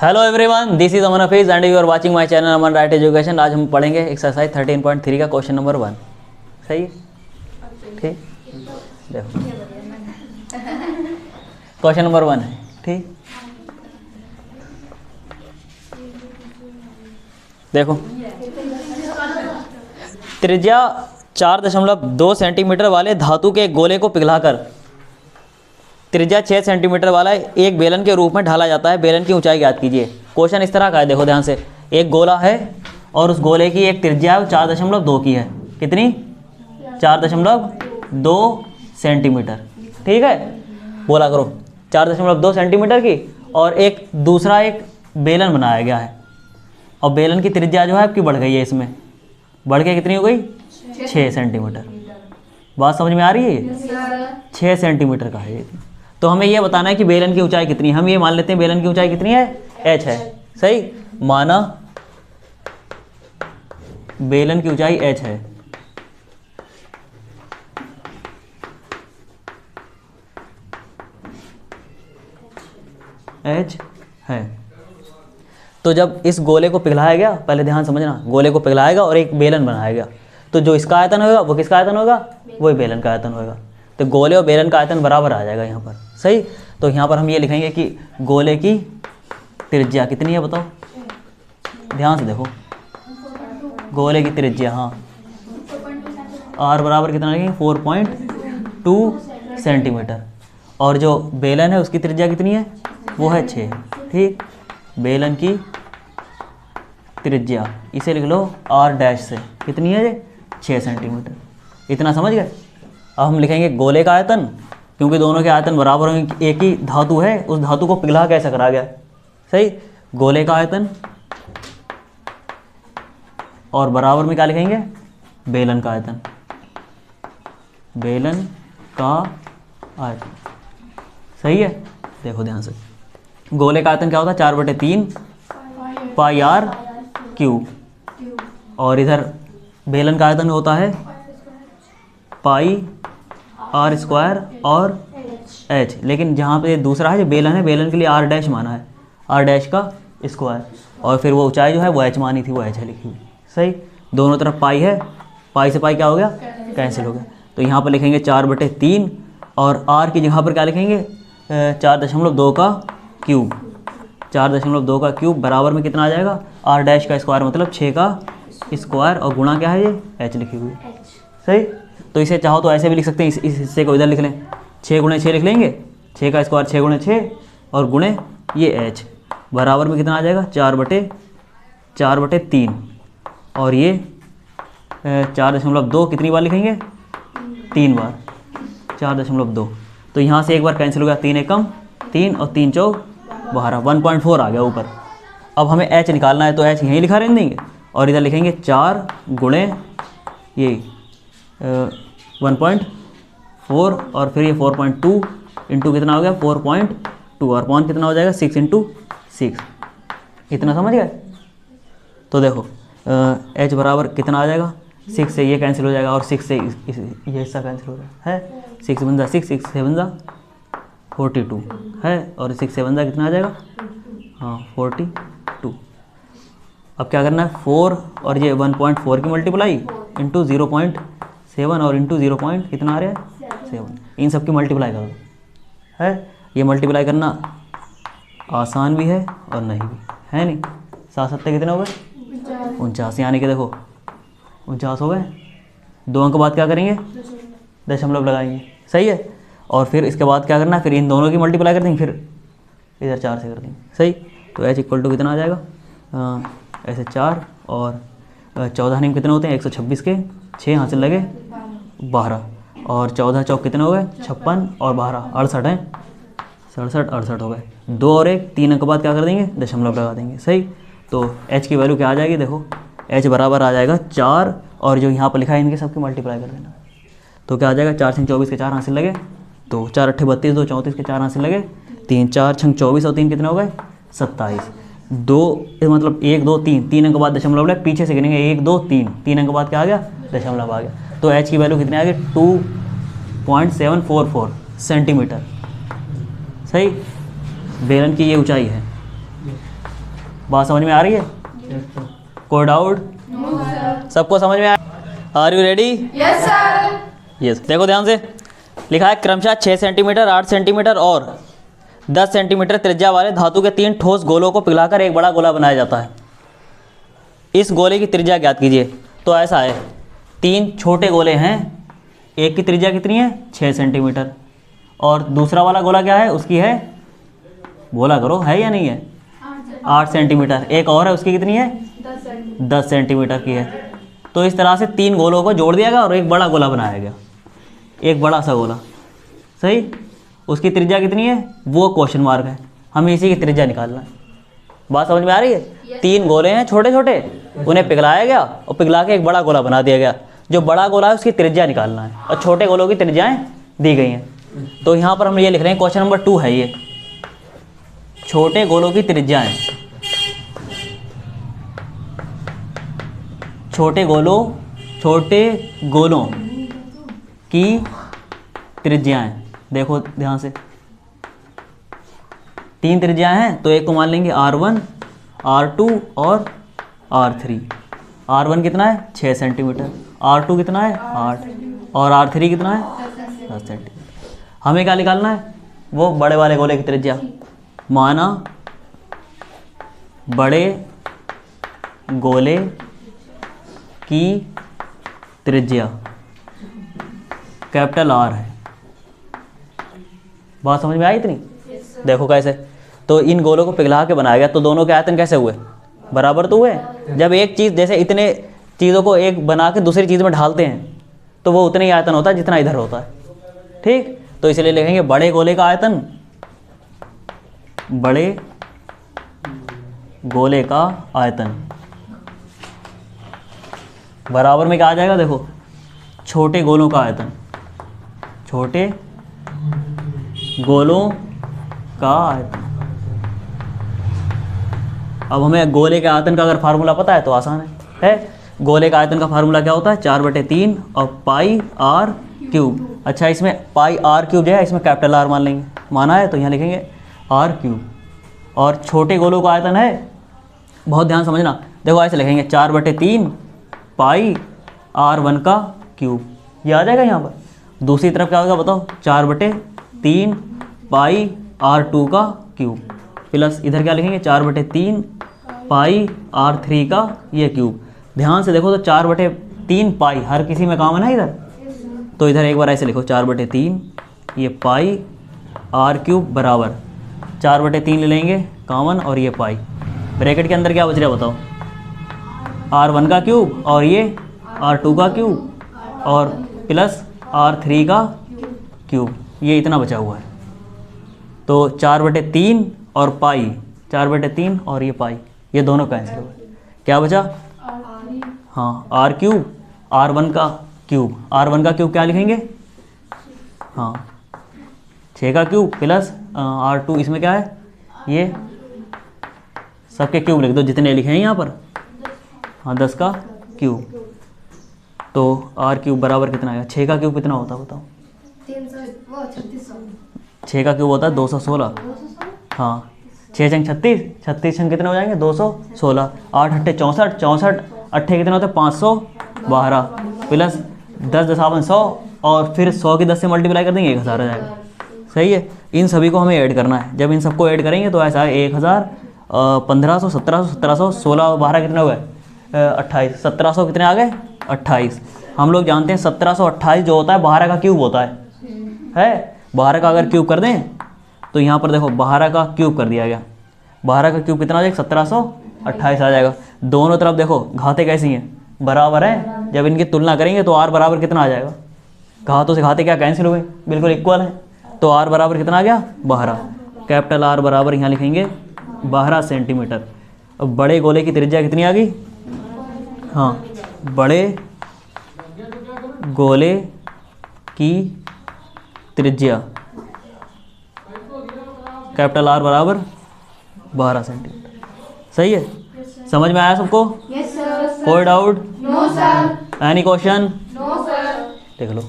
Hello everyone, this is Aman Hafeez and you are watching my channel Aman Right Education. आज हम पढ़ेंगे exercise 13.3 का question number 1। सही है? ठीक, देखो क्वेश्चन नंबर 1 है। ठीक, देखो त्रिज्या 4.2 सेंटीमीटर वाले धातु के एक गोले को पिघलाकर त्रिज्या 6 सेंटीमीटर वाला एक बेलन के रूप में ढाला जाता है। बेलन की ऊंचाई ज्ञात कीजिए। क्वेश्चन इस तरह का है, देखो ध्यान से। एक गोला है और उस गोले की एक त्रिज्या 4.2 की है। कितनी? 4.2 सेंटीमीटर। ठीक है, बोला करो 4.2 सेंटीमीटर की। और एक दूसरा एक बेलन बनाया गया है और बेलन की त्रिज्या जो है आपकी बढ़ गई है। इसमें बढ़ के कितनी हो गई? 6 सेंटीमीटर। बात समझ में आ रही है? ये 6 सेंटीमीटर का है ये। तो हमें ये बताना है कि बेलन की ऊंचाई कितनी है। हम ये मान लेते हैं बेलन की ऊंचाई कितनी है? h है। सही, माना बेलन की ऊंचाई h है। h है। तो जब इस गोले को पिघलाया गया, पहले ध्यान समझना, गोले को पिघलाएगा और एक बेलन बनाया गया, तो जो इसका आयतन होगा वो किसका आयतन होगा? वही बेलन का आयतन होगा। तो गोले और बेलन का आयतन बराबर आ जाएगा यहाँ पर। सही, तो यहाँ पर हम ये लिखेंगे कि गोले की त्रिज्या कितनी है, बताओ ध्यान से देखो। गोले की त्रिज्या, हाँ, r बराबर कितना लिखेंगे? 4.2 सेंटीमीटर। और जो बेलन है उसकी त्रिज्या कितनी है? वो है 6। ठीक, बेलन की त्रिज्या इसे लिख लो r डैश से। कितनी है ये? 6 सेंटीमीटर। इतना समझ गए? अब हम लिखेंगे गोले का आयतन, क्योंकि दोनों के आयतन बराबर हैं। एक ही धातु है, उस धातु को पिघला कैसे करा गया। सही, गोले का आयतन और बराबर में क्या लिखेंगे? बेलन का आयतन। बेलन का आयतन। सही है, देखो ध्यान से। गोले का आयतन क्या होता है? 4/3 पाई r क्यूब। और इधर बेलन का आयतन होता है पाई r स्क्वायर और h। लेकिन जहाँ पे दूसरा है जो बेलन है, बेलन के लिए r डैश माना है, r डैश का स्क्वायर। और फिर वो ऊंचाई जो है वो h मानी थी, वो h है लिखी हुई। सही, दोनों तरफ पाई है, पाई से पाई क्या हो गया? कैंसिल हो गया। तो यहाँ पर लिखेंगे 4/3 और r की जगह पर क्या लिखेंगे? 4.2 का क्यूब। 4.2 का क्यूब बराबर में कितना आ जाएगा? r डैश का स्क्वायर मतलब 6 का स्क्वायर और गुणा क्या है? ये h लिखी हुई। सही, तो इसे चाहो तो ऐसे भी लिख सकते हैं। इस हिस्से को इधर लिख लें, 6 × 6 लिख लेंगे। 6 का स्क्वायर 6 × 6 और गुणे ये h बराबर में कितना आ जाएगा? 4/3। और ये 4.2 कितनी बार लिखेंगे? 3 बार। 4.2 तो यहाँ से एक बार कैंसिल हो गया। 3 एकम 3 और 3 चौक 12, 1.4 आ गया ऊपर। अब हमें h निकालना है, तो h यहीं लिखा रहने देंगे और इधर लिखेंगे 4 गुणे ये 1.4 और फिर ये 4.2 इंटू कितना हो गया? 4.2 और पॉइंट कितना हो जाएगा? 6 × 6। इतना समझ गए? तो देखो h बराबर कितना आ जाएगा? 6 से ये कैंसिल हो जाएगा और 6 से ये हिस्सा कैंसिल हो जाएगा है। 6 × 6 6 7 42 है और 6 से 7 कितना आ जाएगा? हाँ, 42। अब क्या करना है? 4 और ये 1.4 की मल्टीप्लाई इंटू 0.7 और इंटू 0. कितना आ रहा है? 7। इन सब की मल्टीप्लाई कर दो है। ये मल्टीप्लाई करना आसान भी है और नहीं भी है। नहीं, 7 7 कितने हो गए? 49। यानी कि देखो 49 हो गए। 2 अंक बाद क्या करेंगे? दशमलव लगाएंगे। सही है, और फिर इसके बाद क्या करना है? फिर इन दोनों की मल्टीप्लाई कर देंगे, फिर इधर 4 से कर देंगे। सही, तो h = कितना आ जाएगा? ऐसे 4 और 14 में कितने होते हैं? 126 के 6 हाथ से लगे 12 और 14 चौक कितने हो गए? 56 और 12 68 हैं। 67 हो गए। 2 और 1 3 अंक बाद क्या कर देंगे? दशमलव लगा देंगे। सही, तो h की वैल्यू क्या आ जाएगी? देखो h बराबर आ जाएगा 4 और जो यहाँ पर लिखा है इनके सबकी मल्टीप्लाई कर देना। तो क्या आ जाएगा? 4 × 24 के 4 हाथ से लगे, तो 4 × 8 32, 2 × 34 के 4 हाथ से लगे 3, 4 × 24 और 3 कितने हो गए? 27। 2 मतलब 1 2 3 अंक बाद दशमलव लगे, पीछे से गिनेंगे 1 2 3 अंक बाद क्या आ गया? दशमलव आ गया। तो h की वैल्यू कितनी आ गई? 2.744 सेंटीमीटर। सही, बेलन की ये ऊंचाई है। बात समझ में आ रही है? कोई डाउट? सबको समझ में आ? Are you ready? Yes sir. Yes. देखो ध्यान से, लिखा है क्रमशः 6 सेंटीमीटर, 8 सेंटीमीटर और 10 सेंटीमीटर त्रिज्या वाले धातु के 3 ठोस गोलों को पिघलाकर एक बड़ा गोला बनाया जाता है। इस गोले की त्रिज्या ज्ञात कीजिए। तो ऐसा है, 3 छोटे गोले हैं, एक की त्रिज्या कितनी है 6 सेंटीमीटर, और दूसरा वाला गोला क्या है, उसकी है, बोला करो, है या नहीं है, 8 सेंटीमीटर। एक और है, उसकी कितनी है 10 सेंटीमीटर की है। तो इस तरह से 3 गोलों को जोड़ दिया गया और एक बड़ा गोला बनाया गया, एक बड़ा सा गोला। सही। उसकी त्रिज्या कितनी है वो क्वेश्चन मार्क है, हमें इसी की त्रिज्या निकालना है। बात समझ में आ रही है? 3 गोले हैं छोटे छोटे, उन्हें पिघलाया गया और पिघला के एक बड़ा गोला बना दिया गया। जो बड़ा गोला है उसकी त्रिज्या निकालना है और छोटे गोलों की त्रिज्याएं दी गई हैं। तो यहाँ पर हम ये लिख रहे हैं, क्वेश्चन नंबर 2 है ये, छोटे गोलों की त्रिज्याएं, छोटे गोलों की त्रिज्याएं। देखो ध्यान से, 3 त्रिज्याएं हैं, तो एक को मान लेंगे R1, R2 और R3। R1 कितना है 6 सेंटीमीटर, R2 कितना है 8 और R3 कितना है 10 सेंटीमीटर। हमें क्या निकालना है, वो बड़े वाले गोले की त्रिज्या। माना बड़े गोले की त्रिज्या कैपिटल R है। बात समझ में आई इतनी? देखो कैसे, तो इन गोलों को पिघला के बनाया गया, तो दोनों के आयतन कैसे हुए, बराबर तो हुए। जब एक चीज़, जैसे इतने चीज़ों को एक बना के दूसरी चीज़ में ढालते हैं तो वो उतने ही आयतन होता है जितना इधर होता है। ठीक, तो इसलिए लिखेंगे बड़े गोले का आयतन, बड़े गोले का आयतन बराबर में क्या आ जाएगा, देखो छोटे गोलों का आयतन, छोटे गोलों का आयतन। अब हमें गोले के आयतन का अगर फार्मूला पता है तो आसान है। गोले का आयतन का फार्मूला क्या होता है, 4/3 और पाई आर क्यूब। अच्छा, इसमें पाई आर क्यूब जो है, इसमें कैपिटल आर मान लेंगे, माना है तो यहाँ लिखेंगे आर क्यूब। और छोटे गोलों का आयतन है, बहुत ध्यान समझना, देखो ऐसे लिखेंगे 4/3 पाई R1 का क्यूब, ये आ जाएगा यहाँ पर। दूसरी तरफ क्या होगा बताओ, 4/3 पाई R2 का क्यूब, प्लस इधर क्या लिखेंगे 4/3 पाई R3 का ये क्यूब। ध्यान से देखो तो 4/3 पाई हर किसी में कॉमन है इधर, तो इधर एक बार ऐसे लिखो 4/3 ये पाई R क्यूब बराबर 4/3 ले लेंगे कॉमन और ये पाई, ब्रैकेट के अंदर क्या बच रहा है बताओ, R1 का क्यूब और ये R2 का क्यूब और प्लस R3 का क्यूब, ये इतना बचा हुआ है। तो 4/3 और पाई, 4/3 और ये पाई, ये दोनों कैंसिल हो गए। क्या बचा, हाँ R क्यूब, R1 का क्यूब, R1 का क्यूब क्या लिखेंगे, हाँ 6 का क्यूब प्लस R2, इसमें क्या है ये सबके क्यूब लिख दो जितने लिखे हैं यहाँ पर, हाँ 10 का क्यूब। तो R क्यूब बराबर कितना आएगा, 6 का क्यूब कितना होता है बताओ, 6 का क्यूब होता है 216। हाँ 6 छंग 36, 36 छंग कितने हो जाएंगे 216, 8 अट्ठे 64, 64 अट्ठे कितने होते हैं 512 प्लस 10 100 और फिर 100 की 10 से मल्टीप्लाई कर देंगे 1000 आ जाएगा। सही है, इन सभी को हमें ऐड करना है। जब इन सबको ऐड करेंगे तो ऐसा है 1000, 1500, 1700, 1700, 16 12 कितने हो गए 28, 1700 कितने आ गए 28। हम लोग जानते हैं 1728 जो होता है 12 का क्यूब होता है 12 का अगर क्यूब कर दें तो यहाँ पर देखो 12 का क्यूब कर दिया गया, 12 का क्यूब कितना आ जाएगा 1728 आ जाएगा। दोनों तरफ देखो घाते कैसी हैं, बराबर हैं। जब इनकी तुलना करेंगे तो R बराबर कितना आ जाएगा, घातों से घाते क्या कैंसिल हुए, बिल्कुल इक्वल है। तो R बराबर कितना आ गया 12, कैपिटल R बराबर यहाँ लिखेंगे 12 सेंटीमीटर। अब बड़े गोले की त्रिज्या कितनी आ गई, हाँ बड़े गोले की त्रिज्या कैपिटल R बराबर 12 सेंटीमीटर। सही है, समझ में आया सबको? Yes sir. कोई doubt? No sir. Any question? No sir. देख लो।